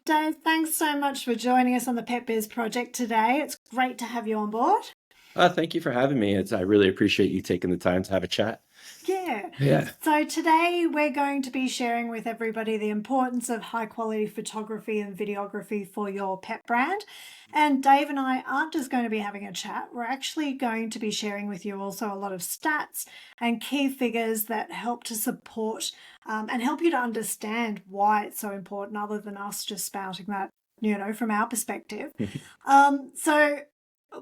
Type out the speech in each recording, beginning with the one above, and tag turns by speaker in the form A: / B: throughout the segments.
A: Dave, thanks so much for joining us on the Pet Biz project today. It's great to have you on board.
B: Thank you for having me. I really appreciate you taking the time to have a chat.
A: Yeah.
B: Yeah.
A: So today we're going to be sharing with everybody the importance of high quality photography and videography for your pet brand. And Dave and I aren't just going to be having a chat, we're actually going to be sharing with you also a lot of stats and key figures that help to support and help you to understand why it's so important, other than us just spouting that, from our perspective. So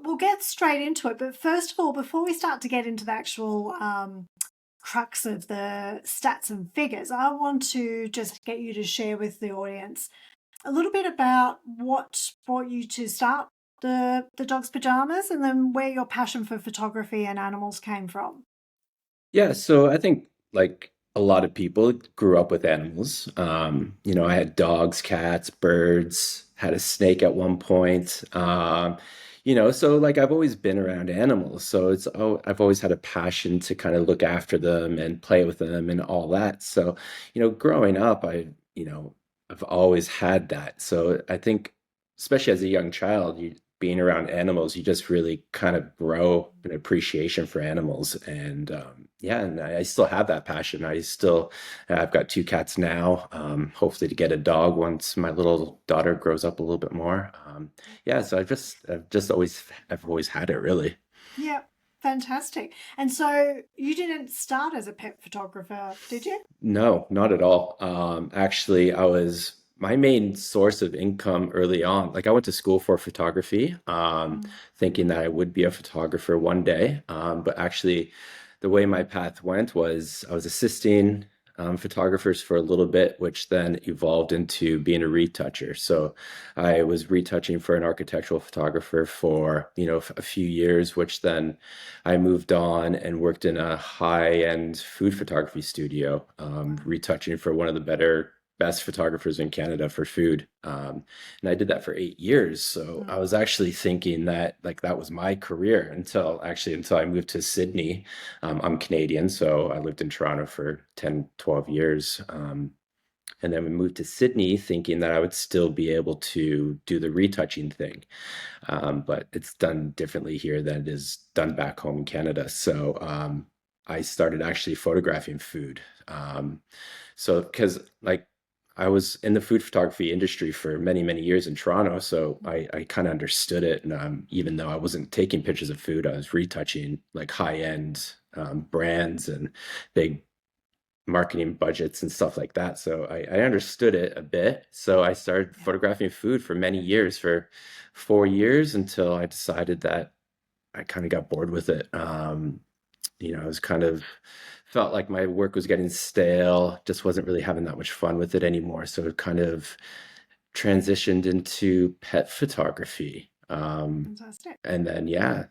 A: we'll get straight into it. But first of all, before we start to get into the actual crux of the stats and figures, I want to just get you to share with the audience a little bit about what brought you to start the Dogs Pyjamas, and then where your passion for photography and animals came from.
B: Yeah, so I think like a lot of people grew up with animals. I had dogs, cats, birds, had a snake at one point. So like I've always been around animals. So I've always had a passion to kind of look after them and play with them and all that. So, growing up, I've always had that. So I think, especially as a young child, being around animals, you just really kind of grow an appreciation for animals. And yeah, and I still have that passion. I've got two cats now. Hopefully to get a dog once my little daughter grows up a little bit more. Yeah, so I've always had it really.
A: Yeah, fantastic. And so you didn't start as a pet photographer, did you?
B: No, not at all. Actually, I was my main source of income early on. Like I went to school for photography, thinking that I would be a photographer one day. But actually, the way my path went was I was assisting photographers for a little bit, which then evolved into being a retoucher. So I was retouching for an architectural photographer for, a few years, which then I moved on and worked in a high-end food photography studio, retouching for one of the best photographers in Canada for food. And I did that for 8 years. So I was actually thinking that like that was my career until I moved to Sydney. I'm Canadian, so I lived in Toronto for 10, 12 years. And then we moved to Sydney thinking that I would still be able to do the retouching thing. But it's done differently here than it is done back home in Canada. So I started actually photographing food. So because like I was in the food photography industry for many, many years in Toronto, so I kind of understood it. And even though I wasn't taking pictures of food, I was retouching like high-end brands and big marketing budgets and stuff like that. So I understood it a bit. So I started photographing food for many years, for 4 years, until I decided that I kind of got bored with it. I was kind of felt like my work was getting stale, just wasn't really having that much fun with it anymore. So it kind of transitioned into pet photography.
A: Fantastic.
B: And then, yeah,
A: And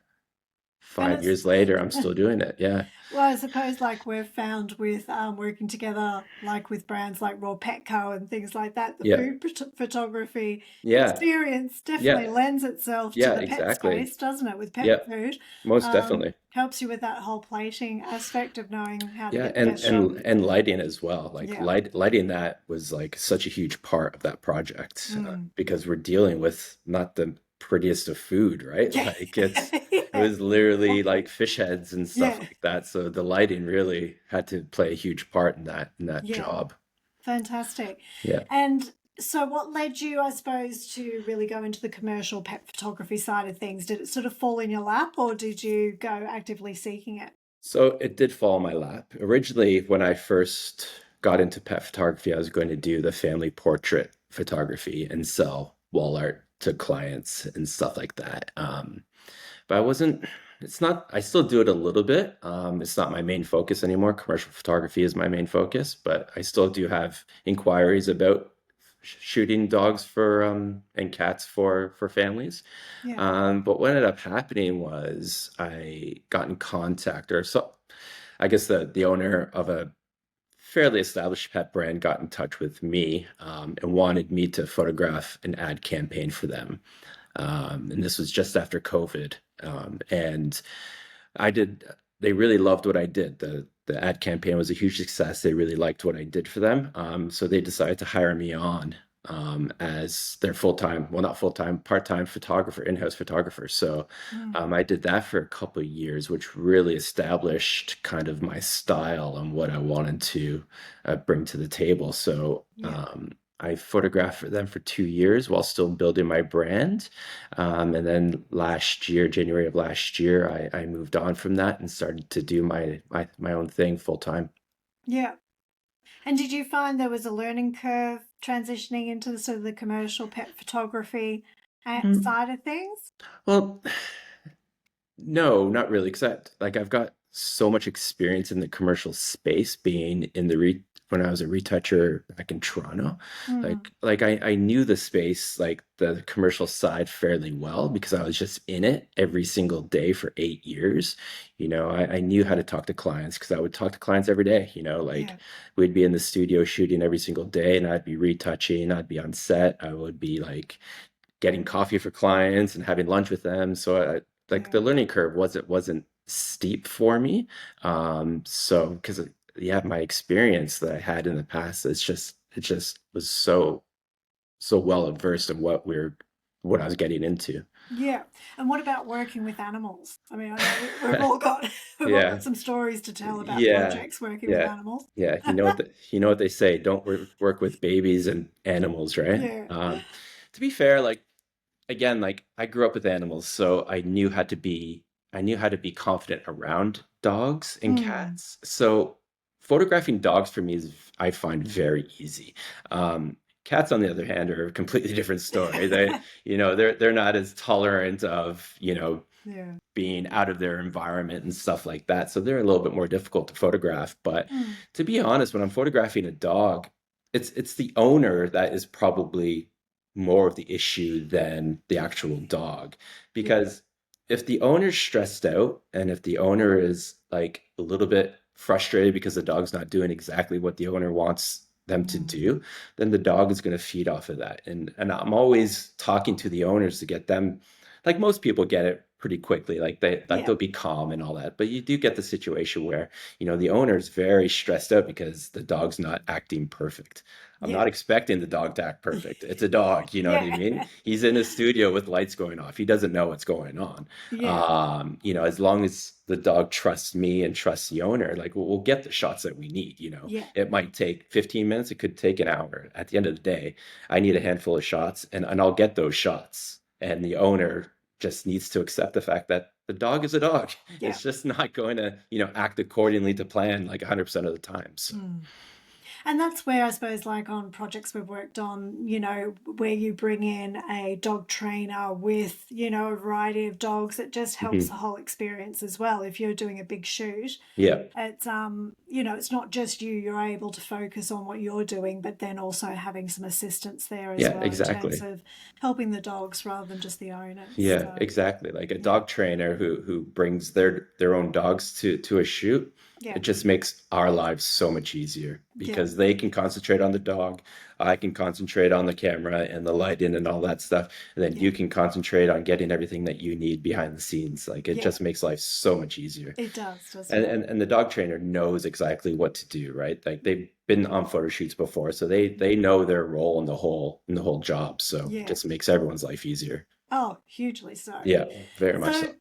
B: 5 years later, I'm still doing it. Yeah.
A: well, I suppose like we've found with working together, like with brands like Raw Petco and things like that, the
B: Yeah.
A: food photography
B: Yeah.
A: experience definitely
B: Yeah.
A: lends itself to
B: Yeah,
A: the pet
B: exactly.
A: space, doesn't it? With pet
B: Yeah,
A: food,
B: most definitely.
A: helps you with that whole plating aspect of knowing how to
B: Yeah,
A: get the
B: and
A: best shot.
B: and lighting as well. Like
A: Yeah.
B: lighting that was like such a huge part of that project because we're dealing with not the prettiest of food, right?
A: Yeah.
B: Like it
A: Yeah.
B: was literally like fish heads and stuff
A: Yeah.
B: like that. So the lighting really had to play a huge part in that
A: Yeah.
B: job.
A: Fantastic.
B: Yeah.
A: And so, what led you, I suppose, to really go into the commercial pet photography side of things? Did it sort of fall in your lap, or did you go actively seeking it?
B: So it did fall in my lap. Originally, when I first got into pet photography, I was going to do the family portrait photography and sell wall art to clients and stuff like that. But I still do it a little bit. It's not my main focus anymore. Commercial photography is my main focus, but I still do have inquiries about shooting dogs for and cats for families.
A: Yeah.
B: But what ended up happening was I got in contact, or so I guess the owner of a fairly established pet brand got in touch with me and wanted me to photograph an ad campaign for them. And this was just after COVID. And I did, they really loved what I did. The ad campaign was a huge success. They really liked what I did for them. So they decided to hire me on as their full-time, well, not full-time, part-time photographer, in-house photographer. So
A: Mm.
B: I did that for a couple of years, which really established kind of my style and what I wanted to bring to the table. So
A: Yeah.
B: I photographed for them for 2 years while still building my brand. And then last year, January of last year, I moved on from that and started to do my own thing full time.
A: Yeah. And did you find there was a learning curve transitioning into the sort of the commercial pet photography
B: Mm.
A: side of things?
B: Well, no, not really, except like I've got so much experience in the commercial space being in the re when I was a retoucher back in Toronto.
A: Mm.
B: Like I knew the space, like the commercial side fairly well because I was just in it every single day for 8 years. I knew how to talk to clients because I would talk to clients every day. Like
A: Yeah.
B: we'd be in the studio shooting every single day and I'd be retouching, I'd be on set, I would be like getting coffee for clients and having lunch with them. So like
A: Yeah.
B: the learning curve wasn't steep for me. So because yeah, my experience that I had in the past, it just was so well versed in what I was getting into.
A: Yeah. And what about working with animals? I mean, I know we've all got we've all got
B: Yeah,
A: some stories to tell about
B: yeah,
A: projects working with
B: yeah,
A: animals.
B: yeah. You know what they say, don't work with babies and animals, right?
A: Yeah.
B: To be fair, like again, like I grew up with animals, so I knew how to be confident around dogs and
A: Mm.
B: cats. So photographing dogs for me is I find very easy. Cats, on the other hand, are a completely different story. They're not as tolerant of,
A: Yeah.
B: being out of their environment and stuff like that. So they're a little bit more difficult to photograph. But
A: Mm.
B: to be honest, when I'm photographing a dog, it's the owner that is probably more of the issue than the actual dog.
A: Yeah.
B: Because if the owner's stressed out and if the owner is like a little bit frustrated because the dog's not doing exactly what the owner wants them to
A: Mm.
B: do, then the dog is going to feed off of that. And I'm always talking to the owners to get them, like most people get it pretty quickly, like
A: Yeah.
B: they'll be calm and all that, but you do get the situation where the owner's very stressed out because the dog's not acting perfect. I'm
A: Yeah.
B: not expecting the dog to act perfect. It's a dog, you know what I
A: Yeah.
B: mean? He's in a studio with lights going off, he doesn't know what's going on.
A: Yeah.
B: As long as the dog trusts me and trusts the owner, like we'll get the shots that we need.
A: Yeah.
B: It might take 15 minutes, it could take an hour. At the end of the day, I need a handful of shots, and I'll get those shots, and the owner just needs to accept the fact that the dog is a dog.
A: Yeah.
B: It's just not going to, act accordingly to plan like 100% of the time. So,
A: Mm. And that's where I suppose, like on projects we've worked on, where you bring in a dog trainer with, a variety of dogs, it just helps the
B: mhm.
A: whole experience as well. If you're doing a big shoot,
B: Yeah,
A: it's not just you, you're able to focus on what you're doing, but then also having some assistance there as
B: yeah,
A: well in terms
B: exactly.
A: of helping the dogs rather than just the owners.
B: Yeah,
A: So,
B: exactly. Like a
A: yeah.
B: dog trainer who brings their own dogs to a shoot, it
A: Yeah.
B: just makes our lives so much easier
A: Yeah.
B: because they can concentrate on the dog, I can concentrate on the camera and the lighting and all that stuff, and then
A: Yeah.
B: you can concentrate on getting everything that you need behind the scenes. Like it
A: Yeah.
B: just makes life so much easier.
A: It does, doesn't
B: And,
A: it?
B: and and the dog trainer knows exactly what to do, right? Like they've been on photo shoots before, so they know their role in the whole job. So it
A: Yeah.
B: just makes everyone's life easier.
A: Oh, hugely so.
B: Yeah, very much
A: So,
B: so.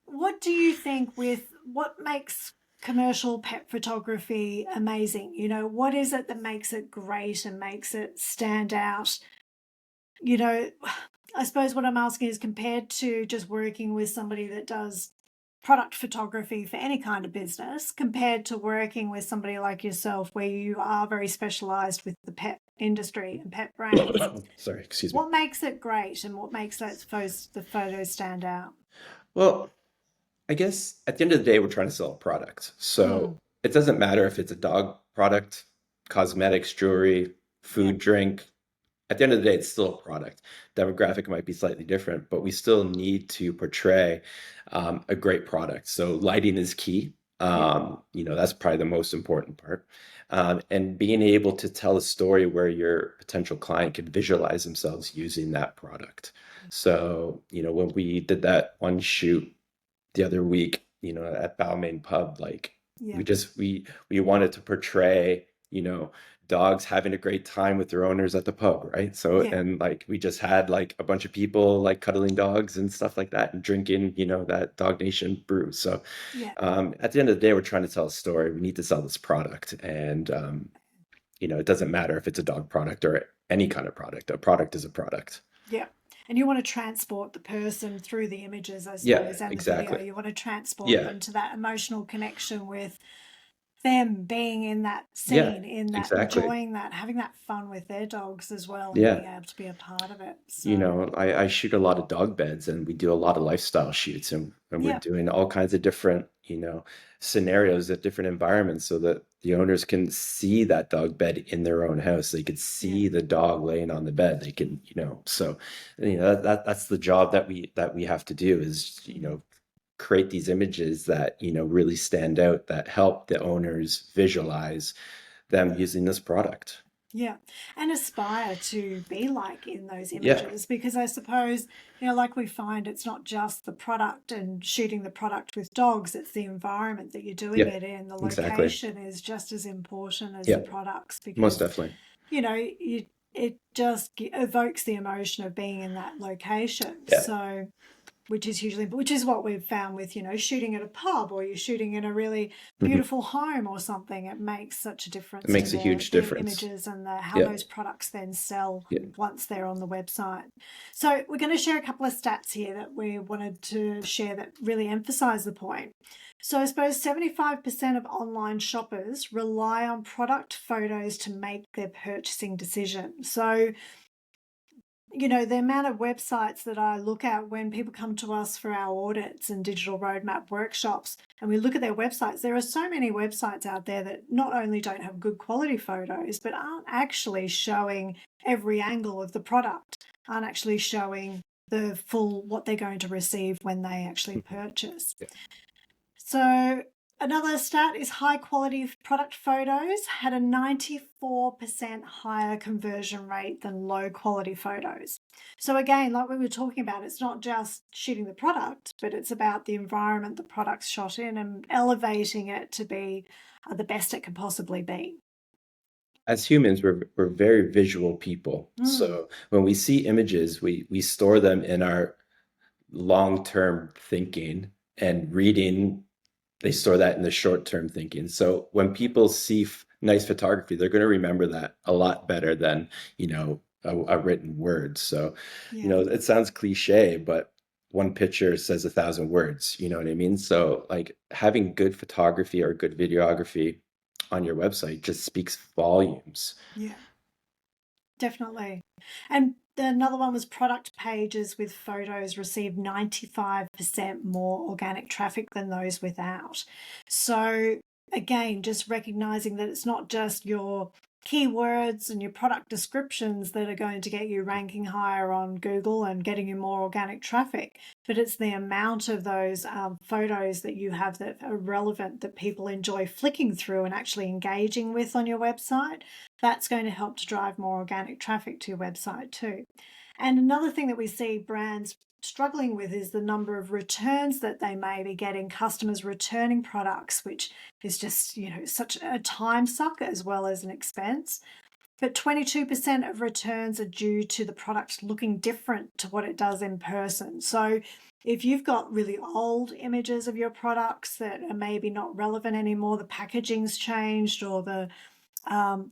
A: what do you think with what makes commercial pet photography amazing? What is it that makes it great and makes it stand out? You know, I suppose what I'm asking is compared to just working with somebody that does product photography for any kind of business, compared to working with somebody like yourself where you are very specialized with the pet industry and pet brands.
B: Sorry, excuse me.
A: What makes it great and what makes the photos stand out?
B: Well, I guess at the end of the day, we're trying to sell a product.
A: Mm.
B: So it doesn't matter if it's a dog product, cosmetics, jewelry,
A: Yeah.
B: food, drink. At the end of the day, it's still a product. Demographic might be slightly different, but we still need to portray a great product. So lighting is key.
A: Yeah.
B: That's probably the most important part. And being able to tell a story where your potential client could visualize themselves using that product. So, when we did that one shoot the other week, at Balmain Pub, like
A: Yeah.
B: we wanted to portray, dogs having a great time with their owners at the pub, right? So,
A: Yeah.
B: and like we just had like a bunch of people like cuddling dogs and stuff like that and drinking, that Dog Nation brew. So,
A: Yeah.
B: at the end of the day, we're trying to tell a story. We need to sell this product. And, it doesn't matter if it's a dog product or any kind of product. A product is a product.
A: Yeah. And you want to transport the person through the images, I
B: Yeah,
A: suppose, and the video.
B: exactly.
A: You want to transport
B: Yeah,
A: them to that emotional connection with them being in that
B: yeah,
A: scene, in that
B: exactly.
A: enjoying that, having that fun with their dogs as well, and being
B: Yeah.
A: able to be a part of it. So,
B: I shoot a lot of dog beds and we do a lot of lifestyle shoots and we're
A: yeah,
B: doing all kinds of different, scenarios at different environments so that the owners can see that dog bed in their own house. They could
A: yeah,
B: see the dog laying on the bed. They can, so that's the job that we have to do is,
A: mm,
B: create these images that, really stand out that help the owners visualize them using this product.
A: yeah, and aspire to be like in those
B: Yeah.
A: images because I suppose, like we find it's not just the product and shooting the product with dogs, it's the environment that you're doing
B: Yeah.
A: it in. The
B: Exactly.
A: location is just as important as the
B: Yeah.
A: products
B: Most
A: because
B: definitely.
A: it just evokes the emotion of being in that location.
B: Yeah.
A: So, which is what we've found with, shooting at a pub or you're shooting in a really
B: Mhm.
A: beautiful home or something. It makes such a
B: It
A: difference to
B: makes a
A: the
B: huge
A: the
B: difference.
A: images and how
B: Yeah.
A: those products then sell
B: Yeah.
A: once they're on the website. So we're going to share a couple of stats here that we wanted to share that really emphasize the point. So I suppose 75% of online shoppers rely on product photos to make their purchasing decision. So the amount of websites that I look at when people come to us for our audits and digital roadmap workshops, and we look at their websites, there are so many websites out there that not only don't have good quality photos, but aren't actually showing every angle of the product, aren't actually showing the full what they're going to receive when they actually purchase.
B: Yeah.
A: So another stat is high quality product photos had a 94% higher conversion rate than low quality photos. So again, like we were talking about, it's not just shooting the product, but it's about the environment the product's shot in and elevating it to be the best it can possibly be.
B: As humans, we're very visual people.
A: Mm,
B: So when we see images, we store them in our long-term thinking and reading. They store that in the short-term thinking. So when people see nice photography, they're going to remember that a lot better than, a written word. So,
A: yeah.
B: it sounds cliche, but one picture says 1,000 words. You know what I mean? So like having good photography or good videography on your website just speaks volumes.
A: Yeah. Definitely. And another one was product pages with photos received 95% more organic traffic than those without. So, again, just recognizing that it's not just your keywords and your product descriptions that are going to get you ranking higher on Google and getting you more organic traffic, but it's the amount of those photos that you have that are relevant that people enjoy flicking through and actually engaging with on your website. That's going to help to drive more organic traffic to your website too. And another thing that we see brands struggling with is the number of returns that they may be getting, customers returning products, which is just, such a time sucker as well as an expense. But 22% of returns are due to the product looking different to what it does in person. So if you've got really old images of your products that are maybe not relevant anymore, the packaging's changed or the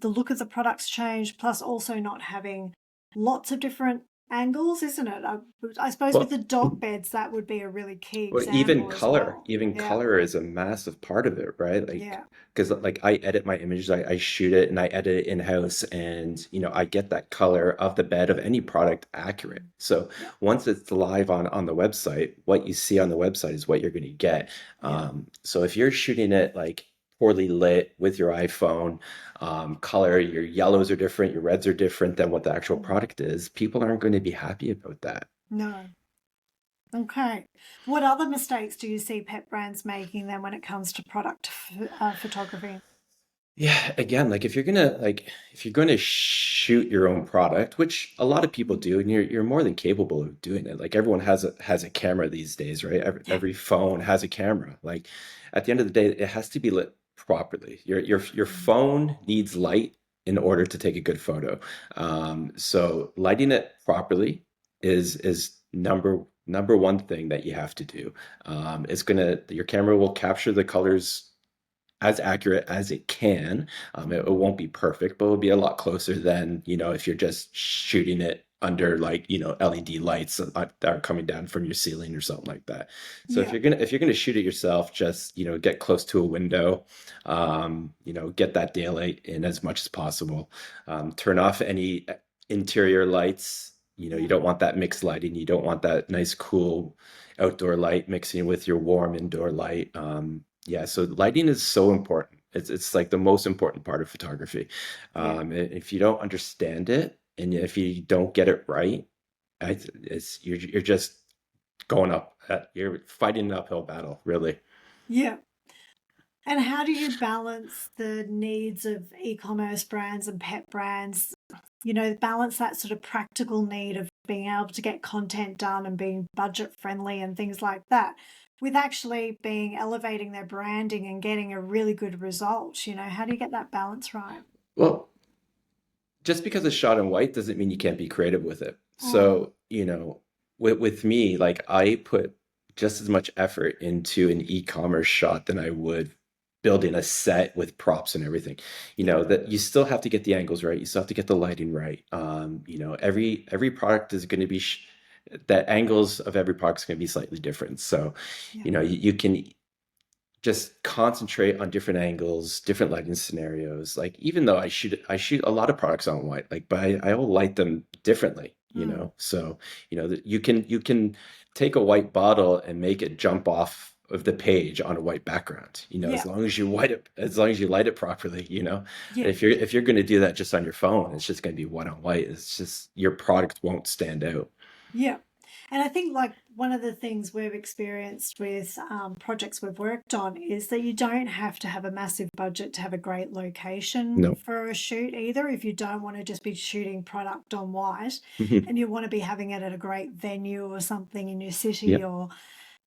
A: look of the products changed, plus also not having lots of different angles, isn't it? I suppose with
B: Well,
A: the dog beds, that would be a really key
B: Well, even
A: example as
B: color,
A: well.
B: even
A: Yeah,
B: color is a massive part of it, right? Like,
A: yeah,
B: because like I edit my images, I shoot it and I edit it in-house, and I get that color of the bed of any product accurate. So
A: yeah,
B: once it's live on the website, what you see on the website is what you're going to get.
A: yeah,
B: So if you're shooting it like poorly lit with your iPhone, color, your yellows are different, your reds are different than what the actual
A: mm,
B: product is, people aren't going to be happy about that.
A: no. Okay. What other mistakes do you see pet brands making then when it comes to product photography?
B: Yeah, again, like if you're gonna shoot your own product, which a lot of people
A: Mm,
B: do, and you're more than capable of doing it. Like everyone has a camera these days, right? Every,
A: yeah,
B: every phone has a camera. Like at the end of the day, it has to be lit properly. Your
A: mm,
B: phone needs light in order to take a good photo. So lighting it properly is number one thing that you have to do. It's gonna Your camera will capture the colors as accurate as it can. It won't be perfect, but it'll be a lot closer than, if you're just shooting it under like, LED lights that are coming down from your ceiling or something like that. So
A: Yeah.
B: if you're gonna shoot it yourself, just, get close to a window, get that daylight in as much as possible. Turn off any interior lights. You
A: Yeah.
B: don't want that mixed lighting. You don't want that nice, cool outdoor light mixing with your warm indoor light. Yeah, so lighting is so important. It's like the most important part of photography.
A: Yeah.
B: If you don't understand it and if you don't get it right, you're just you're fighting an uphill battle, really.
A: Yeah. And how do you balance the needs of e-commerce brands and pet brands? Balance that sort of practical need of being able to get content done and being budget friendly and things like that with actually being elevating their branding and getting a really good result. How do you get that balance right?
B: Well, just because it's shot in white doesn't mean you can't be creative with it.
A: Mm,
B: So, with me, like I put just as much effort into an e-commerce shot than I would building a set with props and everything.
A: yeah.
B: That you still have to get the angles right. You still have to get the lighting right. Every product is going to be that angles of every product is going to be slightly different. So,
A: Yeah.
B: you can just concentrate on different angles, different lighting scenarios. Like even though I shoot a lot of products on white, like but I will light them differently,
A: Mm,
B: So, you can take a white bottle and make it jump off of the page on a white background,
A: yeah.
B: as long as you light it properly,
A: Yeah.
B: if you're going to do that just on your phone, it's just going to be white on white. It's just your product won't stand out.
A: Yeah. And I think like one of the things we've experienced with projects we've worked on is that you don't have to have a massive budget to have a great location
B: No.
A: for a shoot either. If you don't want to just be shooting product on white
B: Hmm.
A: and you want to be having it at a great venue or something in your city,
B: Yeah.
A: or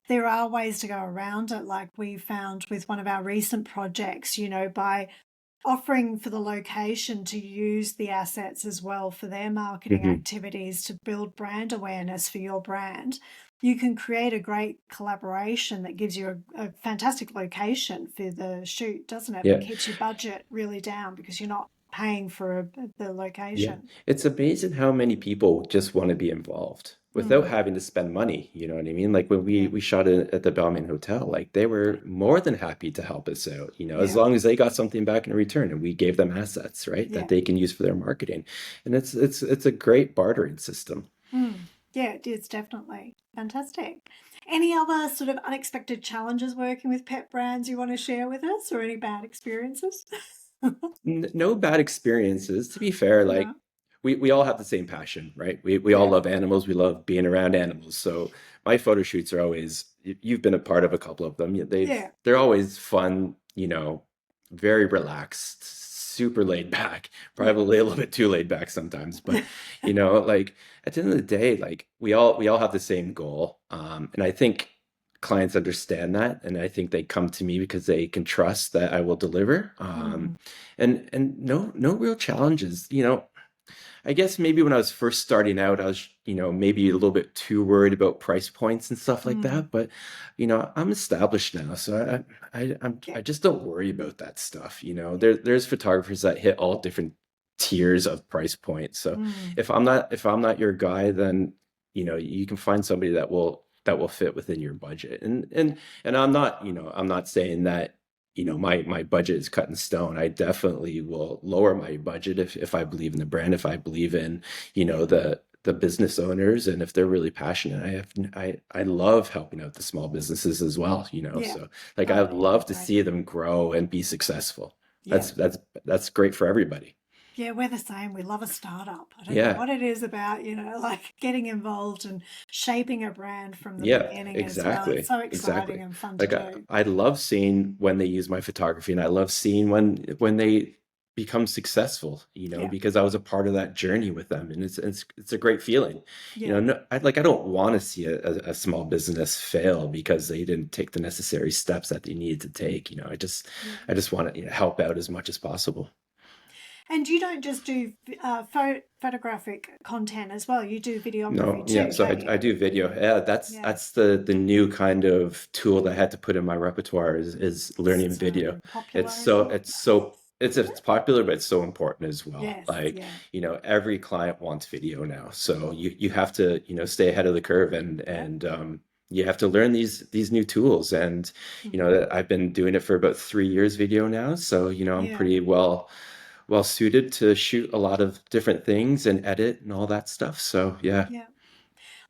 A: there are ways to go around it. Like we found with one of our recent projects, by offering for the location to use the assets as well for their marketing
B: Hmm.
A: activities to build brand awareness for your brand, you can create a great collaboration that gives you a fantastic location for the shoot, doesn't it? But
B: Yeah.
A: keeps your budget really down because you're not paying for the
B: Yeah,
A: location.
B: it's amazing how many people just want to be involved without
A: Mm,
B: having to spend money. You know what I mean? Like when we
A: yeah,
B: we shot it at the Balmain Hotel, like they were more than happy to help us out, as
A: yeah,
B: long as they got something back in return and we gave them assets, right, that
A: yeah.
B: they can use for their marketing. And it's a great bartering system.
A: Mm, yeah, it is definitely fantastic. Any other sort of unexpected challenges working with pet brands you want to share with us, or any bad experiences?
B: No bad experiences. To be fair,
A: No.
B: like we all have the same passion, right? We all
A: Yeah.
B: love animals. We love being around animals. So my photo shoots are always, you've been a part of a couple of them.
A: Yeah.
B: They're always fun, very relaxed, super laid back,
A: Yeah.
B: probably a little bit too laid back sometimes, but like at the end of the day, like we all have the same goal. And I think clients understand that, and I think they come to me because they can trust that I will deliver.
A: Mm,
B: And no real challenges. I guess maybe when I was first starting out, I was, maybe a little bit too worried about price points and stuff like
A: mm,
B: that. But, I'm established now, so
A: yeah.
B: I just don't worry about that stuff. There's photographers that hit all different tiers of price points. So
A: Mm,
B: if I'm not your guy, then, you can find somebody that will fit within your budget. And I'm not saying that my budget is cut in stone. I definitely will lower my budget if I believe in the brand, if I believe in
A: yeah.
B: the business owners, and if they're really passionate. I love helping out the small businesses as well.
A: Yeah.
B: So like
A: Oh,
B: I'd
A: yeah.
B: love to
A: Great.
B: see them grow and be successful.
A: Yeah.
B: That's great for everybody.
A: Yeah, we're the same. We love a startup. I don't know
B: Yeah.
A: what it is about, like getting involved and shaping a brand from the
B: Yeah,
A: beginning as well. It's
B: exactly.
A: so exciting
B: Exactly.
A: and fun to
B: Like
A: do.
B: I love seeing when they use my photography, and I love seeing when they become successful,
A: Yeah.
B: because I was a part of that journey with them, and it's a great feeling.
A: Yeah.
B: No, I don't want to see a small business fail because they didn't take the necessary steps that they needed to take. I just
A: Yeah.
B: I just want to, help out as much as possible.
A: And you don't just do photographic content as well. You do
B: No,
A: videography
B: yeah.
A: too,
B: So
A: don't you?
B: I do video. Yeah,
A: Yeah.
B: that's the new kind of tool that I had to put in my repertoire is learning video.
A: So popular, isn't it?
B: It's popular, but it's so important as well.
A: Yes,
B: Like,
A: yeah.
B: every client wants video now. So you have to, stay ahead of the curve
A: Yep.
B: and you have to learn these new tools. And,
A: Mm.
B: I've been doing it for about 3 years video now. So, I'm
A: Yeah,
B: pretty well suited to shoot a lot of different things and edit and all that stuff. So yeah.
A: yeah.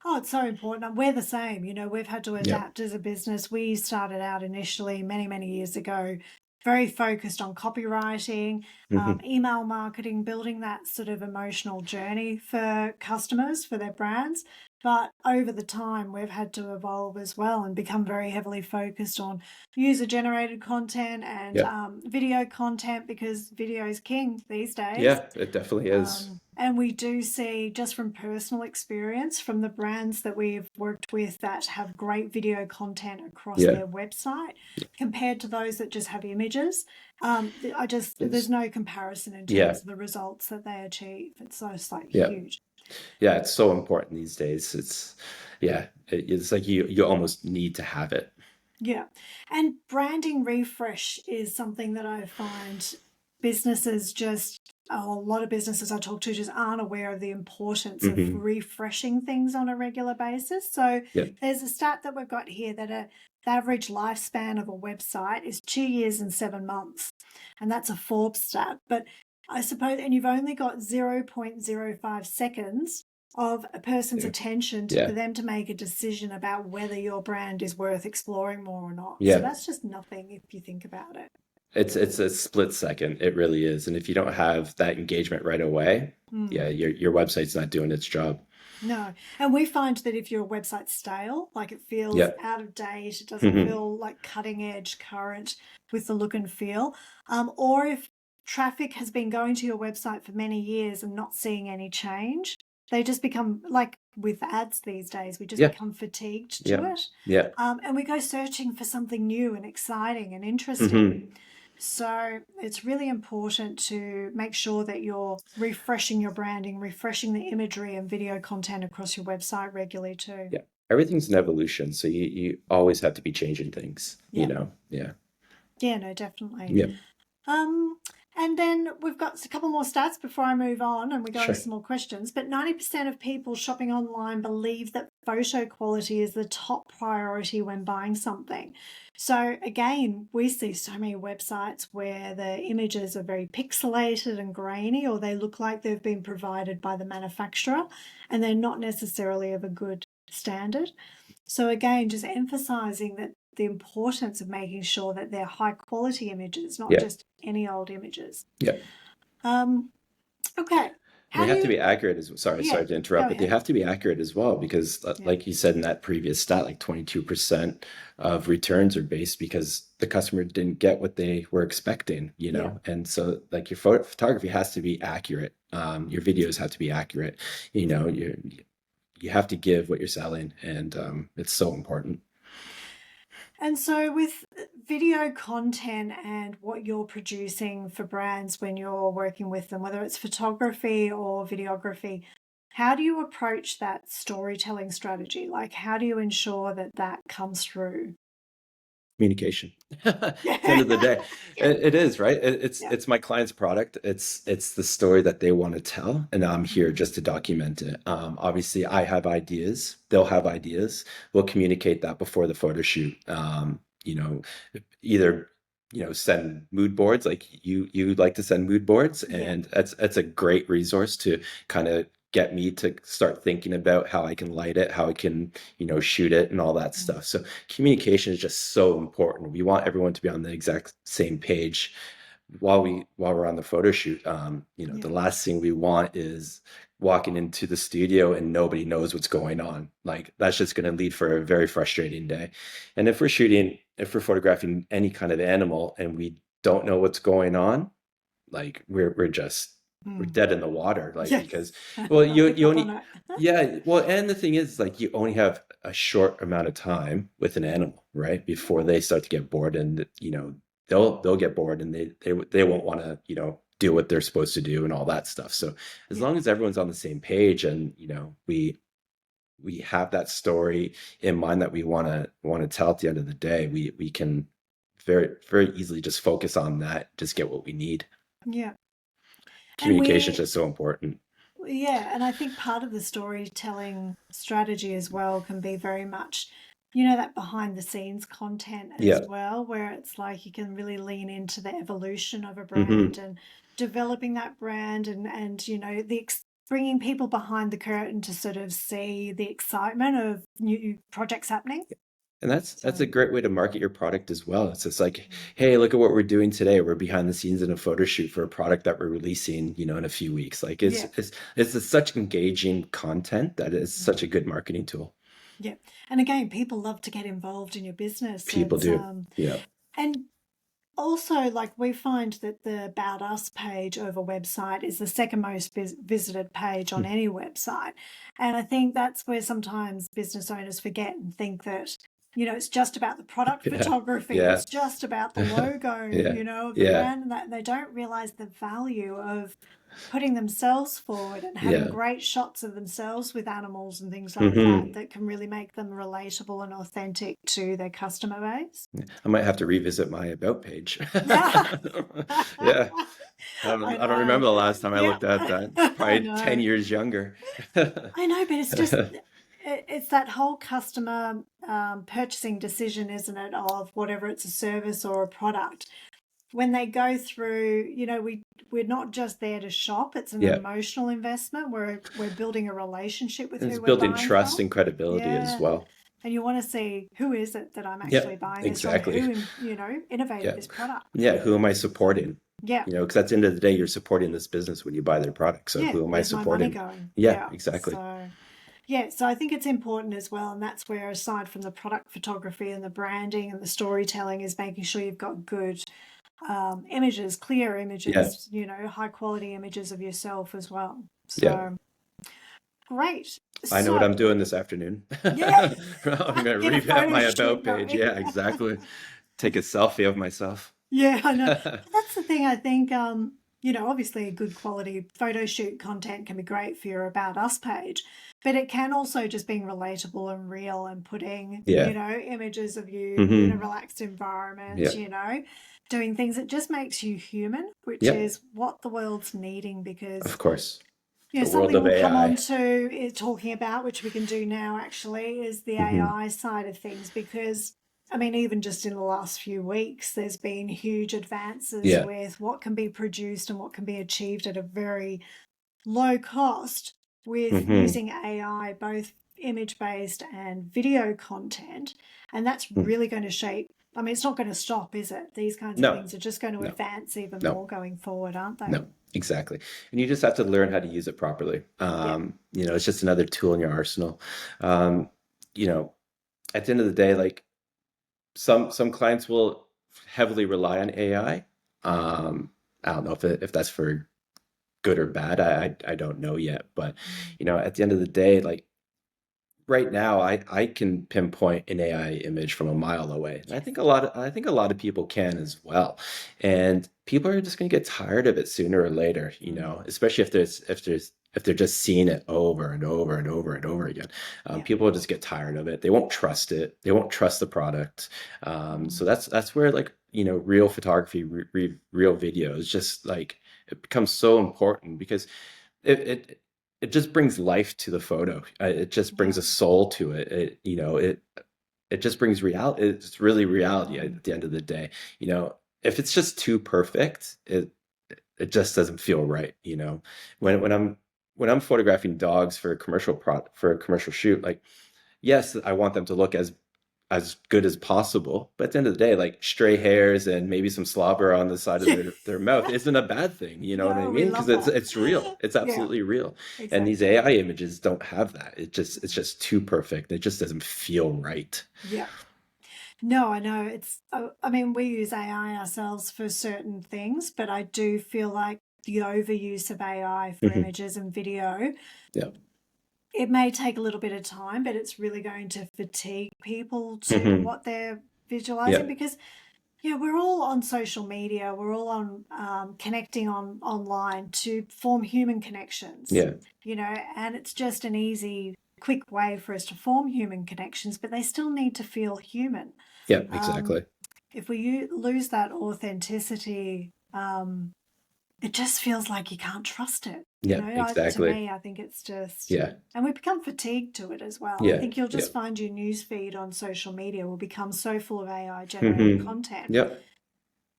A: Oh, it's so important. And we're the same. We've had to
B: Yeah.
A: adapt as a business. We started out initially many, many years ago, very focused on copywriting,
B: Hmm.
A: email marketing, building that sort of emotional journey for customers, for their brands. But over the time, we've had to evolve as well and become very heavily focused on user generated content and
B: Yeah.
A: video content because video is king these days.
B: Yeah, it definitely is.
A: And we do see just from personal experience from the brands that we've worked with that have great video content across
B: Yeah.
A: their website compared to those that just have images. There's
B: It's
A: no comparison in
B: yeah.
A: terms of the results that they achieve. It's like
B: Yeah.
A: huge.
B: Yeah, it's so important these days. It's like you almost need to have it.
A: Yeah. And branding refresh is something that I find businesses just, a lot of businesses I talk to just aren't aware of the importance of
B: Hmm.
A: refreshing things on a regular basis. So
B: Yeah.
A: there's a stat that we've got here that the average lifespan of a website is 2 years and 7 months. And that's a Forbes stat. But I suppose, and you've only got 0.05 seconds of a person's
B: Yeah.
A: attention for
B: Yeah.
A: them to make a decision about whether your brand is worth exploring more or not. So
B: Yeah.
A: that's just nothing if you think about it.
B: It's a split second. It really is. And if you don't have that engagement right away,
A: Mm.
B: yeah, your website's not doing its job.
A: No. And we find that if your website's stale, like it feels
B: Yeah.
A: out of date, it doesn't
B: Hmm.
A: feel like cutting edge, current with the look and feel, or if traffic has been going to your website for many years and not seeing any change, they just become like with ads these days, we just
B: Yeah.
A: become fatigued to
B: Yeah.
A: it.
B: Yeah.
A: And we go searching for something new and exciting and interesting.
B: Hmm.
A: So it's really important to make sure that you're refreshing your branding, refreshing the imagery and video content across your website regularly too.
B: Yeah. Everything's an evolution, so you always have to be changing things.
A: Yeah.
B: Yeah.
A: Yeah, no, definitely.
B: Yeah.
A: Um, and then we've got a couple more stats before I move on and we go into
B: Sure.
A: some more questions. But 90% of people shopping online believe that photo quality is the top priority when buying something. So, again, we see so many websites where the images are very pixelated and grainy, or they look like they've been provided by the manufacturer and they're not necessarily of a good standard. So, again, just emphasizing that the importance of making sure that they're high quality images, not
B: Yeah.
A: just any old images.
B: Yeah.
A: Um, okay.
B: And they
A: How do
B: have to
A: you,
B: be accurate as
A: yeah,
B: sorry to
A: go
B: interrupt, but they
A: ahead.
B: have to be accurate as well because
A: Yeah,
B: like you said in that previous stat, like 22% of returns are based because the customer didn't get what they were expecting.
A: yeah.
B: And so like your photography has to be accurate. Your videos have to be accurate. You have to give what you're selling and it's so important.
A: And so, with video content and what you're producing for brands when you're working with them, whether it's photography or videography, how do you approach that storytelling strategy? Like, how do you ensure that that comes through?
B: Communication. At the end
A: Yeah.
B: of the day,
A: Yeah.
B: it is right. It's
A: Yeah.
B: it's my client's product. It's the story that they want to tell, and I'm here
A: Mm.
B: just to document it. Obviously, I have ideas. They'll have ideas. We'll communicate that before the photo shoot. Either send mood boards like you like to send mood boards,
A: Yeah.
B: and that's a great resource to kind of get me to start thinking about how I can light it, how I can shoot it, and all that
A: Mm.
B: stuff. So communication is just so important. We want everyone to be on the exact same page while we're on the photo shoot. The
A: Yeah.
B: last thing we want is walking into the studio and nobody knows what's going on. Like that's just going to lead for a very frustrating day. And if we're photographing any kind of animal and we don't know what's going on, like we're
A: Mm.
B: dead in the water, like
A: Yes.
B: because well
A: I'll
B: you
A: pick
B: you
A: up on
B: only
A: it.
B: yeah, well, and the thing is, like, you only have a short amount of time with an animal, right? Before they start to get bored, and they'll get bored, and they won't want to, do what they're supposed to do and all that stuff. So as
A: Yeah.
B: long as everyone's on the same page and, we have that story in mind that we want to tell at the end of the day, we can very, very easily just focus on that, just get what we need.
A: Yeah. And
B: Communication is just so important.
A: yeah, and I think part of the storytelling strategy as well can be very much, that behind the scenes content as
B: Yeah.
A: well, where it's like you can really lean into the evolution of a
B: Hmm.
A: brand and developing that brand and bringing people behind the curtain to sort of see the excitement of new projects happening.
B: And that's a
A: So,
B: great way to market your product as well. It's just like, hey, look at what we're doing today. We're behind the scenes in a photo shoot for a product that we're releasing, in a few weeks. Like
A: yeah.
B: it's just such engaging content that is such a good marketing tool.
A: Yeah. And again, people love to get involved in your business.
B: People
A: It's
B: do. Yeah.
A: and also, like we find that the About Us page of a website is the second most visited page on any website. And I think that's where sometimes business owners forget and think that, it's just about the product
B: Yeah.
A: photography,
B: Yeah.
A: it's just about the logo,
B: Yeah.
A: of the
B: Yeah.
A: brand, and that they don't realize the value of putting themselves forward and having
B: Yeah.
A: great shots of themselves with animals and things like that
B: Hmm.
A: that can really make them relatable and authentic to their customer base.
B: I might have to revisit my about page.
A: Yeah.
B: Yeah.
A: I
B: I don't
A: know.
B: remember the last time I
A: Yeah.
B: looked at that.
A: I
B: Probably 10
A: know.
B: years younger.
A: I know, but it's just it's that whole customer purchasing decision, isn't it, of whatever it's a service or a product. When they go through, we're not just there to shop. It's an
B: Yeah.
A: emotional investment. We're building a relationship with
B: And it's
A: who we're
B: building
A: buying from.
B: trust and credibility as
A: Yeah.
B: well.
A: And you want to see who is it that I'm
B: Yeah,
A: actually buying this from?
B: exactly.
A: Who, innovated
B: Yeah.
A: this product?
B: Yeah. Who am I supporting?
A: Yeah.
B: Because at the end of the day, you're supporting this business when you buy their product. So
A: Yeah.
B: who am I
A: Where's my money
B: supporting?
A: going?
B: Yeah,
A: Yeah.
B: exactly.
A: So yeah, so I think it's important as well, and that's where, aside from the product photography and the branding and the storytelling, is making sure you've got good images, clear
B: Yeah.
A: images, high quality images of yourself as well.
B: Yeah.
A: So great.
B: I know what
A: So
B: I'm doing this afternoon.
A: yeah,
B: I'm going to
A: get a
B: revamp
A: photo
B: my
A: shoot
B: about page.
A: going.
B: Yeah, exactly. Take a selfie of myself.
A: Yeah, I know. But that's the thing. I think, obviously, a good quality photo shoot content can be great for your About Us page, but it can also just being relatable and real and putting,
B: Yeah.
A: images of you in a
B: Hmm.
A: relaxed environment,
B: Yeah.
A: doing things that just makes you human, which
B: Yeah.
A: is what the world's needing because,
B: Of course. The world
A: something
B: of
A: we'll come on
B: AI.
A: to is talking about, which we can do now actually, is the
B: Hmm.
A: AI side of things because I mean, even just in the last few weeks, there's been huge advances
B: Yeah.
A: with what can be produced and what can be achieved at a very low cost with
B: Hmm.
A: using AI, both image based and video content. And that's really going to shape. I mean, it's not going to stop, is it? These kinds of
B: No,
A: things are just going to
B: no,
A: advance even
B: no.
A: more going forward, aren't they?
B: No, exactly. And you just have to learn how to use it properly.
A: Yeah.
B: It's just another tool in your arsenal. Um, you know, at the end of the day, like some clients will heavily rely on AI. I don't know if that's for good or bad. I don't know yet, but
A: Mm.
B: at the end of the day, like right now I can pinpoint an AI image from a mile away. And
A: Yes.
B: I think a lot of people can as well. And people are just going to get tired of it sooner or later,
A: Mm.
B: especially if they're just seeing it over and over and over and over again.
A: Yeah.
B: People will just get tired of it. They won't trust it. They won't trust the product. So
A: Mm.
B: that's where, like, real photography, real video is just like it becomes so important because it just brings life to the photo. It just brings
A: Yeah.
B: a soul to it. It just brings reality. It's really reality
A: Mm.
B: at the end of the day. If it's just too perfect, it just doesn't feel right.
A: Yeah.
B: When I'm photographing dogs for a for a commercial shoot, like, yes, I want them to look as good as possible. But at the end of the day, like stray hairs and maybe some slobber on the side of
A: Yeah.
B: their mouth isn't a bad thing. You know what I
A: No, we
B: mean? Because
A: love
B: it's real.
A: that.
B: It's
A: Yeah,
B: absolutely real. And these
A: exactly.
B: AI images don't have that. It's just too perfect. It just doesn't feel right.
A: Yeah. No, I know. I mean, we use AI ourselves for certain things, but I do feel like the overuse of AI for
B: Hmm.
A: images and video,
B: Yeah.
A: it may take a little bit of time, but it's really going to fatigue people to
B: Hmm.
A: what they're visualizing
B: Yeah.
A: because Yeah, we're all on social media. We're all on connecting on online to form human connections,
B: Yeah.
A: and it's just an easy, quick way for us to form human connections, but they still need to feel human.
B: Yeah,
A: Um,
B: exactly.
A: if we lose that authenticity, it just feels like you can't trust it.
B: Yeah,
A: To
B: exactly.
A: me, I think it's just,
B: Yeah.
A: and we become fatigued to it as well. I
B: Yeah.
A: think you'll
B: Yeah.
A: just find your news feed on social media will become so full of AI generated
B: Hmm.
A: content
B: Yep.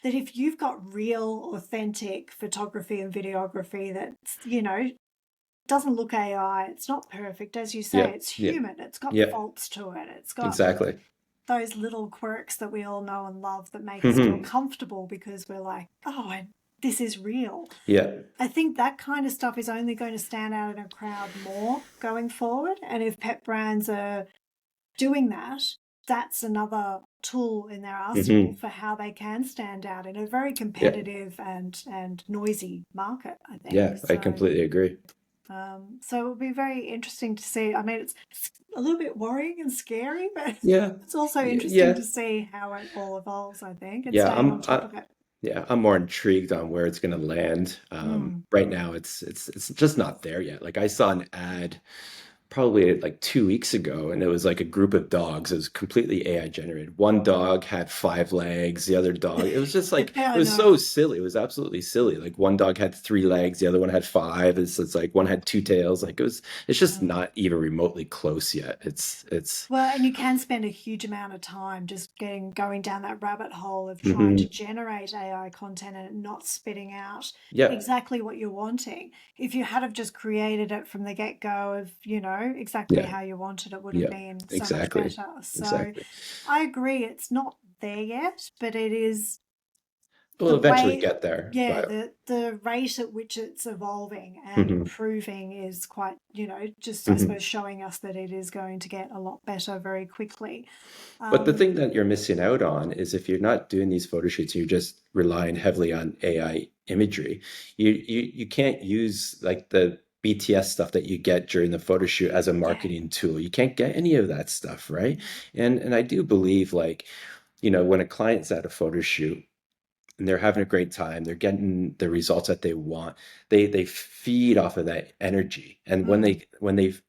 A: that if you've got real, authentic photography and videography that's, doesn't look AI, it's not perfect, as you say,
B: Yeah.
A: it's
B: Yeah.
A: human, it's got
B: Yeah.
A: faults to it, it's got
B: Exactly.
A: those little quirks that we all know and love that make us feel
B: Hmm.
A: comfortable because we're like, oh, this is real.
B: Yeah.
A: I think that kind of stuff is only going to stand out in a crowd more going forward. And if pet brands are doing that, that's another tool in their arsenal
B: Hmm.
A: for how they can stand out in a very
B: Yeah.
A: competitive and noisy market, I think.
B: Yeah. I
A: So,
B: completely agree.
A: so it will be very interesting to see. I mean, it's a little bit worrying and scary, but
B: Yeah.
A: it's also interesting
B: Yeah.
A: to see how it all evolves, I think, and
B: Yeah.
A: staying on top of it.
B: Yeah, I'm more intrigued on where it's going to land.
A: Mm.
B: Right now, it's just not there yet. Like I saw an ad probably like 2 weeks ago, and it was like a group of dogs. It was completely AI generated. One dog had five legs, the other dog. It was just like
A: Yeah,
B: it
A: I
B: was
A: know.
B: so silly. It was absolutely silly. Like one dog had three legs, the other one had five. It's like one had two tails. Like it's just
A: Yeah.
B: not even remotely close yet. It's
A: Well, and you can spend a huge amount of time just going down that rabbit hole of trying to
B: hmm.
A: generate AI content and it not spitting out
B: Yeah,
A: exactly what you're wanting. If you had have just created it from the get-go of, exactly
B: yeah,
A: how you wanted, it would have
B: yeah.
A: been so much
B: Exactly.
A: better. So
B: Exactly.
A: I agree, it's not there yet, but it is
B: We'll
A: the
B: eventually
A: way,
B: get there,
A: yeah,
B: but
A: the rate at which it's evolving and
B: mhm,
A: improving is quite, just I
B: mhm.
A: suppose showing us that it is going to get a lot better very quickly.
B: But the
A: Um,
B: thing that you're missing out on is if you're not doing these photo shoots, you're just relying heavily on AI imagery. You can't use like the BTS stuff that you get during the photo shoot as a
A: yeah,
B: marketing tool. You can't get any of that stuff, right?
A: yeah,
B: And I do believe like, when a client's at a photo shoot and they're having a great time, they're getting the results that they want. They feed off of that energy. And when
A: mm,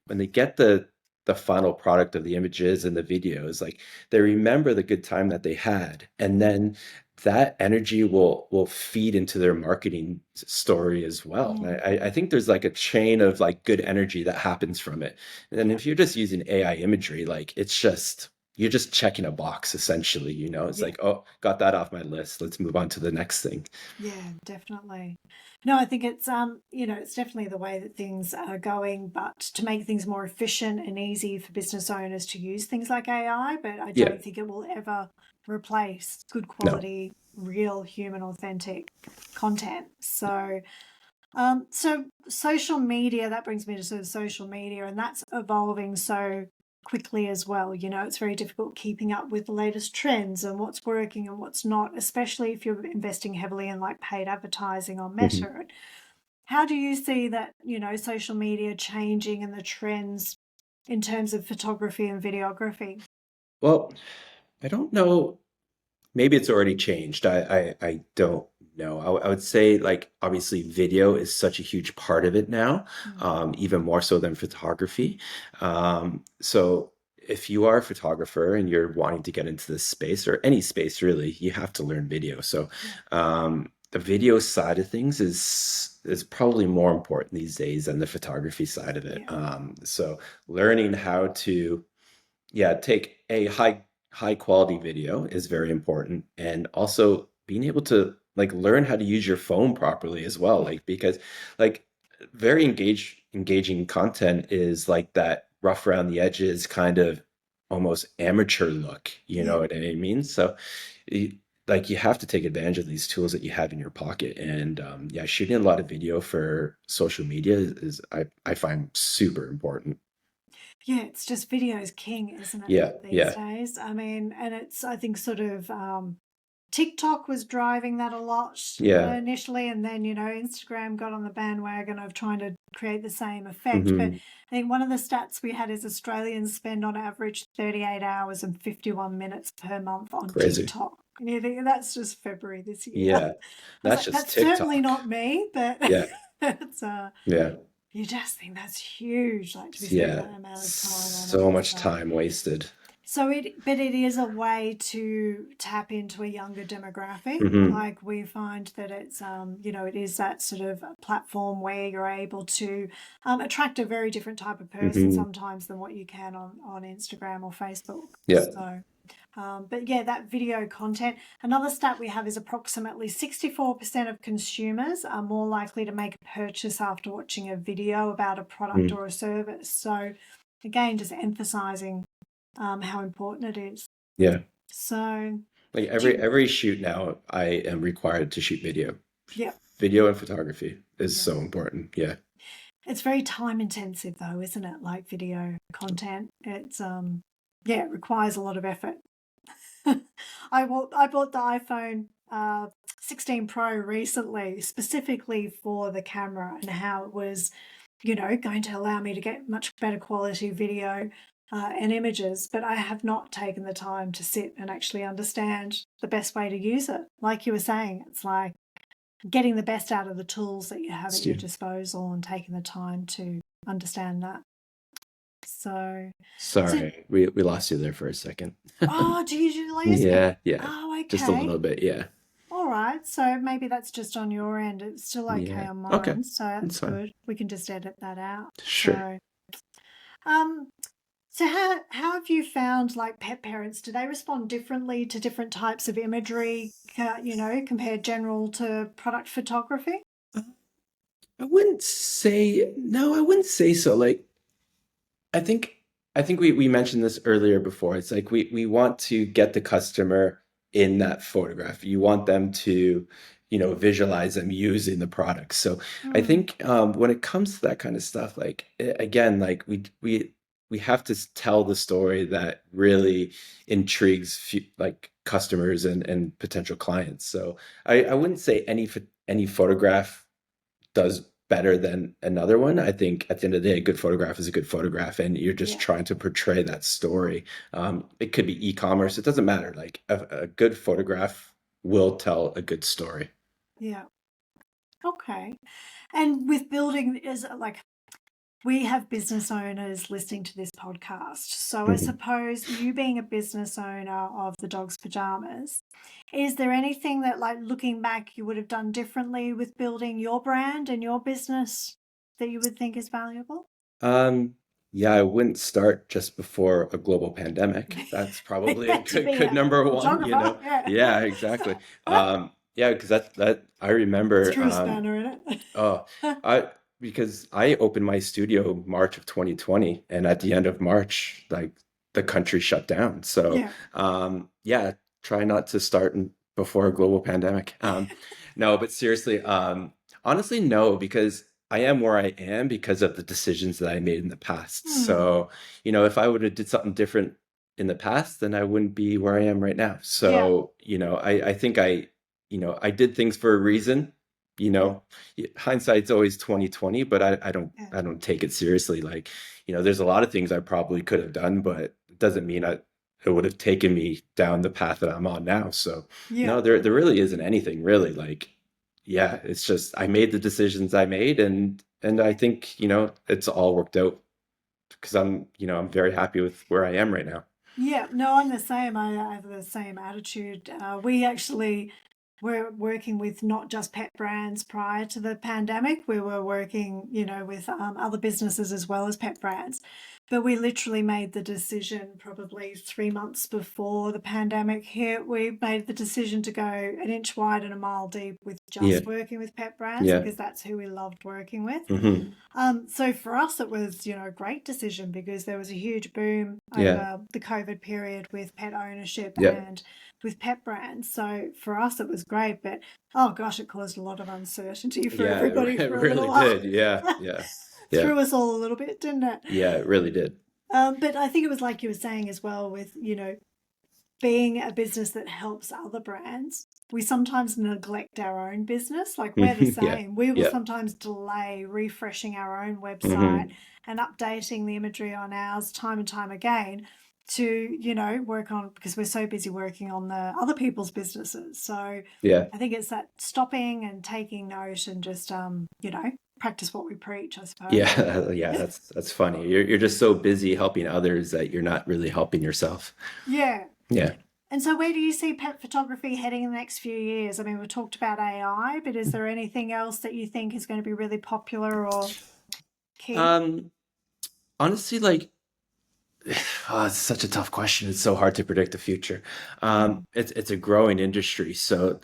B: they get the final product of the images and the videos, like they remember the good time that they had. And then that energy will feed into their marketing story as well. And
A: mm,
B: I think there's like a chain of like good energy that happens from it. And then
A: yeah,
B: if you're just using AI imagery, like it's just you're just checking a box essentially, it's
A: yeah.
B: like, oh, got that off my list, let's move on to the next thing.
A: Yeah, definitely. No, I think it's it's definitely the way that things are going, but to make things more efficient and easy for business owners to use things like AI, but I
B: Yeah.
A: don't think it will ever replace good
B: No.
A: quality, real human authentic content. So social media, that brings me to sort of social media, and that's evolving so quickly as well. It's very difficult keeping up with the latest trends and what's working and what's not, especially if you're investing heavily in like paid advertising on
B: Mhm.
A: Meta. How do you see that, social media changing and the trends in terms of photography and videography?
B: Well, I don't know. Maybe it's already changed. I don't know. I would say like obviously video is such a huge part of it now,
A: Mm,
B: even more so than photography. So if you are a photographer and you're wanting to get into this space or any space really, you have to learn video. So
A: yeah,
B: the video side of things is probably more important these days than the photography side of it.
A: yeah,
B: So learning how to take a high quality video is very important, and also being able to like learn how to use your phone properly as well,
A: yeah,
B: like because like very engaging content is like that rough around the edges kind of almost amateur look, you know
A: yeah.
B: what I mean? So you, like you have to take advantage of these tools that you have in your pocket, and yeah, shooting a lot of video for social media is I find super important.
A: Yeah, it's just video is king, isn't it,
B: Yeah,
A: these
B: yeah.
A: days? I mean, and it's, I think, sort of TikTok was driving that a lot
B: Yeah.
A: initially, and then, Instagram got on the bandwagon of trying to create the same effect. But
B: Hmm.
A: I think one of the stats we had is Australians spend on average 38 hours and 51 minutes per month on
B: Crazy.
A: TikTok. And you think that's just February this year. I
B: Yeah,
A: was
B: that's
A: like,
B: just
A: that's certainly
B: TikTok.
A: not me, but
B: Yeah,
A: it's
B: yeah,
A: you just think that's huge, like to be spending
B: yeah.
A: that amount of time on
B: So
A: it.
B: much
A: So
B: time wasted.
A: but it is a way to tap into a younger demographic.
B: Hmm.
A: Like we find that it's, it is that sort of platform where you're able to attract a very different type of person
B: Hmm.
A: sometimes than what you can on Instagram or Facebook.
B: Yeah,
A: So, but yeah, that video content. Another stat we have is approximately 64% of consumers are more likely to make a purchase after watching a video about a product
B: mm,
A: or a service. So, again, just emphasizing how important it is.
B: yeah.
A: So,
B: Like
A: do you,
B: every shoot now, I am required to shoot video.
A: yeah,
B: Video and photography is
A: yeah.
B: so important. Yeah.
A: It's very time intensive though, isn't it? Like video content. It's yeah, it requires a lot of effort. I bought the iPhone 16 Pro recently, specifically for the camera and how it was, going to allow me to get much better quality video and images. But I have not taken the time to sit and actually understand the best way to use it. Like you were saying, it's like getting the best out of the tools that you have at your
B: Yeah.
A: disposal and taking the time to understand that. So, so
B: Sorry, we lost you there for a second.
A: oh, do you lose me?
B: Yeah, yeah.
A: Oh,
B: Just a
A: okay.
B: little bit. Yeah.
A: All right. So maybe that's just on your end. It's still okay
B: Yeah.
A: on
B: Okay.
A: mine. So that's
B: That's fine.
A: good. We can just edit that out.
B: Sure.
A: So, um, so how have you found like pet parents? Do they respond differently to different types of imagery? Compared general to product photography?
B: Uh, I wouldn't say no, I wouldn't say so. Like I think I think we mentioned this earlier before. It's like we want to get the customer in that photograph. You want them to, visualize them using the product. So I
A: Hmm.
B: think when it comes to that kind of stuff, like again, like we have to tell the story that really intrigues like customers and potential clients. So I wouldn't say any photograph does better than another one. I think at the end of the day, a good photograph is a good photograph, and you're just
A: Yeah.
B: trying to portray that story. It could be e-commerce; it doesn't matter. Like a good photograph will tell a good story.
A: Yeah. Okay. And with building, is it like we have business owners listening to this podcast. So I
B: Mhm.
A: suppose you being a business owner of the Dogs Pyjamas, is there anything that, like, looking back, you would have done differently with building your brand and your business that you would think is valuable?
B: Um, yeah, I wouldn't start just before a global pandemic. That's probably a
A: To
B: good
A: be
B: good
A: a
B: number one,
A: photographer, yeah.
B: Yeah, exactly. Yeah, because that I remember.
A: Threw a spanner in
B: Oh,
A: it.
B: I because I opened my studio March of 2020, and at the end of March, like the country shut down. So,
A: Yeah.
B: yeah, try not to start before a global pandemic. No, but seriously, honestly, no, because I am where I am because of the decisions that I made in the past.
A: Hmm.
B: So, if I would have did something different in the past, then I wouldn't be where I am right now.
A: Yeah.
B: So, I think I did things for a reason. You
A: Yeah.
B: know, hindsight's always 2020, but
A: Yeah.
B: I don't take it seriously. Like, there's a lot of things I probably could have done, but it doesn't mean it would have taken me down the path that I'm on now. So
A: Yeah.
B: no, there really isn't anything really. Like, yeah, it's just I made the decisions I made, and I think, it's all worked out because I'm very happy with where I am right now.
A: Yeah, no, I'm the same. I have the same attitude. We actually were working with not just pet brands prior to the pandemic. We were working, with other businesses as well as pet brands. But we literally made the decision probably 3 months before the pandemic hit. We made the decision to go an inch wide and a mile deep with
B: Yeah,
A: just working with pet brands
B: yeah,
A: because that's who we loved working with.
B: hmm,
A: So for us, it was, a great decision because there was a huge boom
B: yeah,
A: over the COVID period with pet ownership
B: yeah,
A: and with pet brands. So for us, it was great, but oh gosh, it caused a lot of uncertainty for
B: yeah.
A: everybody
B: It
A: for a little
B: really
A: while.
B: did. Yeah, yeah, yeah,
A: Threw us all a little bit, didn't it?
B: yeah. It really did.
A: But I think it was like you were saying as well with, being a business that helps other brands, we sometimes neglect our own business. Like we're the
B: Yeah,
A: same. We will
B: yeah.
A: sometimes delay refreshing our own website
B: Hmm.
A: and updating the imagery on ours time and time again to, work on, because we're so busy working on the other people's businesses. So
B: Yeah.
A: I think it's that stopping and taking note and just, practice what we preach, I suppose.
B: Yeah. Yeah. That's funny. You're just so busy helping others that you're not really helping yourself.
A: Yeah.
B: Yeah.
A: And so, where do you see pet photography heading in the next few years? I mean, we talked about AI, but is there anything else that you think is going to be really popular or key?
B: Um, honestly, like, oh, it's such a tough question. It's so hard to predict the future.
A: Mm,
B: It's a growing industry, so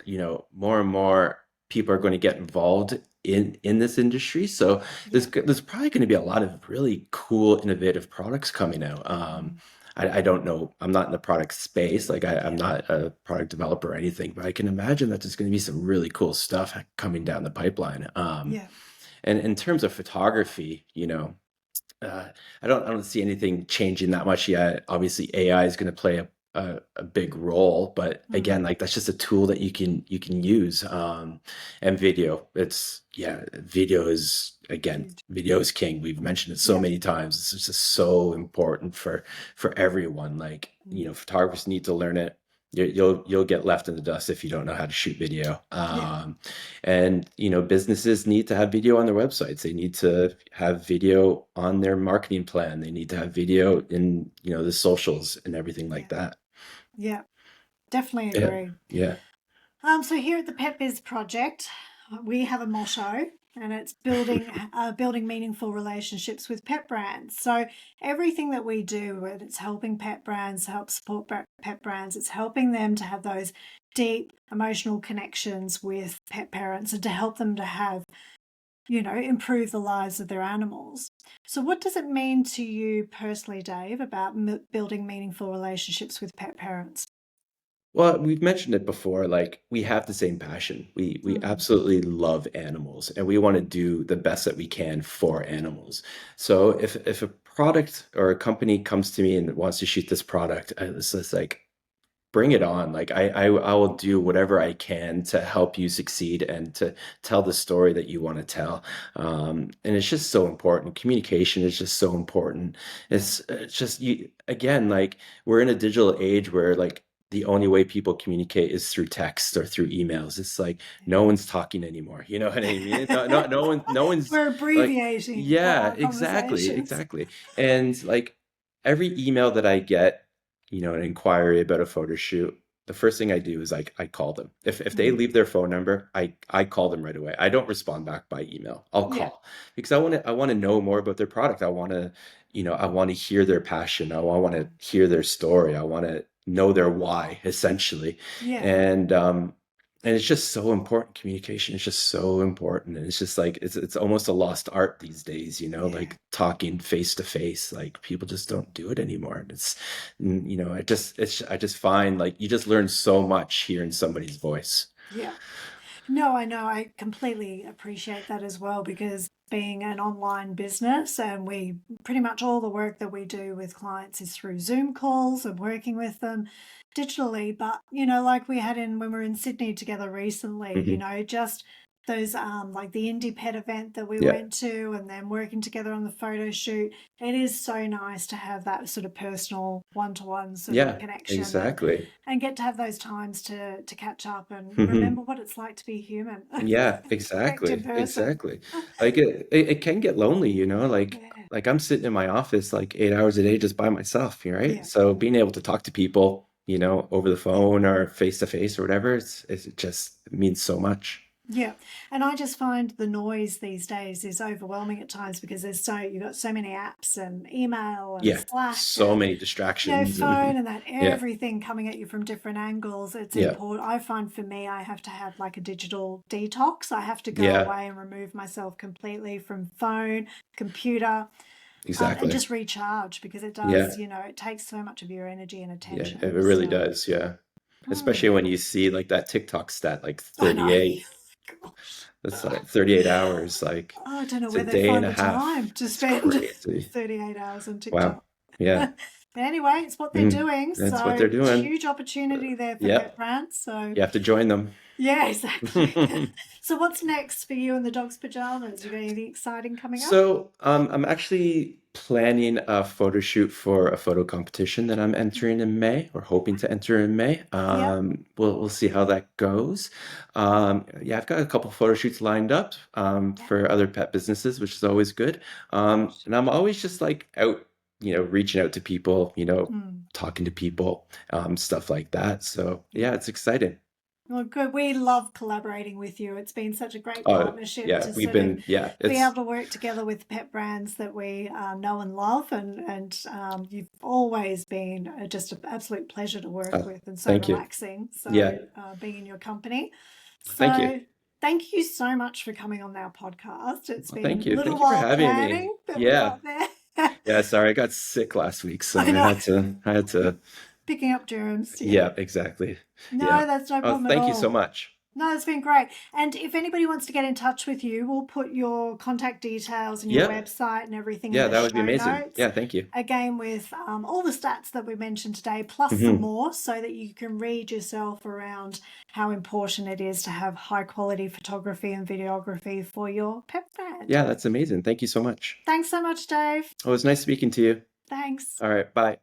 B: more and more people are going to get involved in this industry. So
A: yeah.
B: there's probably going to be a lot of really cool, innovative products coming out.
A: Mm,
B: I don't know. I'm not in the product space. Like I'm
A: yeah.
B: not a product developer or anything, but I can imagine that there's going to be some really cool stuff coming down the pipeline.
A: Yeah.
B: And in terms of photography, uh, I don't see anything changing that much yet. Obviously, AI is going to play a big role, but
A: Mm,
B: again, like that's just a tool that you can use. And video, video is again,
A: huge.
B: video is king. We've mentioned it so
A: Yeah.
B: many times. It's just so important for everyone. Like
A: Mm,
B: photographers need to learn it. You'll get left in the dust if you don't know how to shoot video.
A: yeah.
B: And businesses need to have video on their websites. They need to have video on their marketing plan. They need to have video in the socials and everything like
A: Yeah.
B: that.
A: Yeah. Definitely
B: Yeah,
A: agree.
B: yeah.
A: So here at the Pet Biz Project, we have a motto, and it's building meaningful relationships with pet brands. So everything that we do, whether it's helping pet brands help support pet brands, it's helping them to have those deep emotional connections with pet parents and to help them to have, improve the lives of their animals. So what does it mean to you personally, Dave, about building meaningful relationships with pet parents?
B: Well, we've mentioned it before, like we have the same passion. We
A: Mm,
B: absolutely love animals and we want to do the best that we can for animals. So if a product or a company comes to me and wants to shoot this product, it's just like bring it on. Like I will do whatever I can to help you succeed and to tell the story that you want to tell. And it's just so important. Communication is just so important.
A: yeah.
B: It's just you again, like we're in a digital age where like the only way people communicate is through text or through emails. It's like no one's talking anymore. You know what I mean? No one's
A: We're
B: like,
A: abbreviating
B: yeah,
A: our
B: exactly,
A: conversations.
B: exactly. And like every email that I get an inquiry about a photo shoot, the first thing I do is like I call them. If they
A: Mm,
B: leave their phone number, I call them right away. I don't respond back by email. I'll
A: yeah,
B: call because I want to know more about their product. I want to hear their passion. I want to hear their story. I want to know their why essentially.
A: yeah,
B: And it's just so important. Communication is just so important. And it's just like it's almost a lost art these days,
A: yeah,
B: like talking face to face. Like people just don't do it anymore. And I just find like you just learn so much hearing somebody's voice.
A: yeah. No, I know. I completely appreciate that as well because being an online business and we pretty much all the work that we do with clients is through Zoom calls and working with them digitally. But, like we had when we were in Sydney together recently,
B: Hmm.
A: just those like the indie pet event that we
B: Yeah.
A: went to and then working together on the photo shoot. It is so nice to have that sort of personal one-to-one sort of
B: Yeah,
A: connection
B: exactly.
A: and get to have those times to catch up and remember
B: Hmm.
A: what it's like to be human.
B: Yeah,
A: Connect in
B: exactly.
A: person.
B: Exactly. Like it can get lonely,
A: Yeah.
B: like I'm sitting in my office like 8 hours a day just by myself, right?
A: Yeah.
B: So being able to talk to people, over the phone or face to face or whatever, it just means so much.
A: Yeah. And I just find the noise these days is overwhelming at times because you've got so many apps and email and
B: Yeah,
A: Slack
B: so
A: and
B: many distractions
A: phone
B: and
A: and that
B: yeah,
A: everything coming at you from different angles. It's
B: yeah,
A: important. I find for me, I have to have like a digital detox. I have to go
B: yeah,
A: away and remove myself completely from phone, computer, and
B: exactly.
A: just recharge because it
B: Yeah,
A: does, it takes so much of your energy and
B: yeah, it
A: attention.
B: really
A: So,
B: does. Yeah.
A: hmm,
B: Especially when you see like that TikTok stat, like
A: I know.
B: 38,
A: Gosh.
B: that's like 38 hours, like
A: Oh, I don't know
B: it's a
A: where they
B: day and
A: find
B: a
A: the
B: half.
A: time to
B: It's
A: spend
B: crazy.
A: 38 hours on
B: Wow.
A: TikTok.
B: Yeah.
A: But anyway, it's what they're
B: Mm,
A: doing.
B: that's what
A: So,
B: they're doing.
A: huge opportunity there for pet
B: Yep.
A: brands. So,
B: You have to join them.
A: yeah, exactly. So, what's next for you and the dog's pajamas? You got anything exciting coming up?
B: So, I'm actually planning a photo shoot for a photo competition that I'm entering in May, or hoping to enter in May.
A: Yep.
B: We'll see how that goes. Yeah, I've got a couple photo shoots lined up
A: Yeah.
B: for other pet businesses, which is always good. And I'm always just like out, reaching out to people,
A: Mm.
B: talking to people, stuff like that. So yeah, it's exciting.
A: Well, good. We love collaborating with you. It's been such a great
B: Uh,
A: partnership
B: yeah,
A: to sort of
B: yeah,
A: be able
B: it's
A: to work together with pet brands that we know and love, and you've always been just an absolute pleasure to work
B: uh,
A: with and so
B: thank you.
A: relaxing.
B: Yeah,
A: So being in your company,
B: thank you.
A: so thank you so much for coming on our podcast. It's
B: Well,
A: been
B: thank
A: a
B: you.
A: little
B: Thank you for
A: while
B: having me.
A: planning, but we
B: Yeah.
A: got there.
B: Yeah, sorry, I got sick last week, so
A: I know,
B: I had to,
A: picking up germs. Yeah.
B: yeah, exactly.
A: No,
B: Yeah.
A: that's no
B: Oh,
A: problem at
B: thank you so
A: all.
B: much.
A: No, it's been great. And if anybody wants to get in touch with you, we'll put your contact details and your
B: Yep.
A: website and everything in
B: Yeah,
A: the
B: that would be
A: show
B: amazing.
A: notes.
B: Yeah, thank you.
A: Again, with all the stats that we mentioned today, plus some
B: Hmm.
A: more, so that you can read yourself around how important it is to have high quality photography and videography for your pet brand.
B: Yeah, that's amazing. Thank you so much.
A: Thanks so much, Dave.
B: Oh, it was nice speaking to you.
A: Thanks.
B: All right, bye.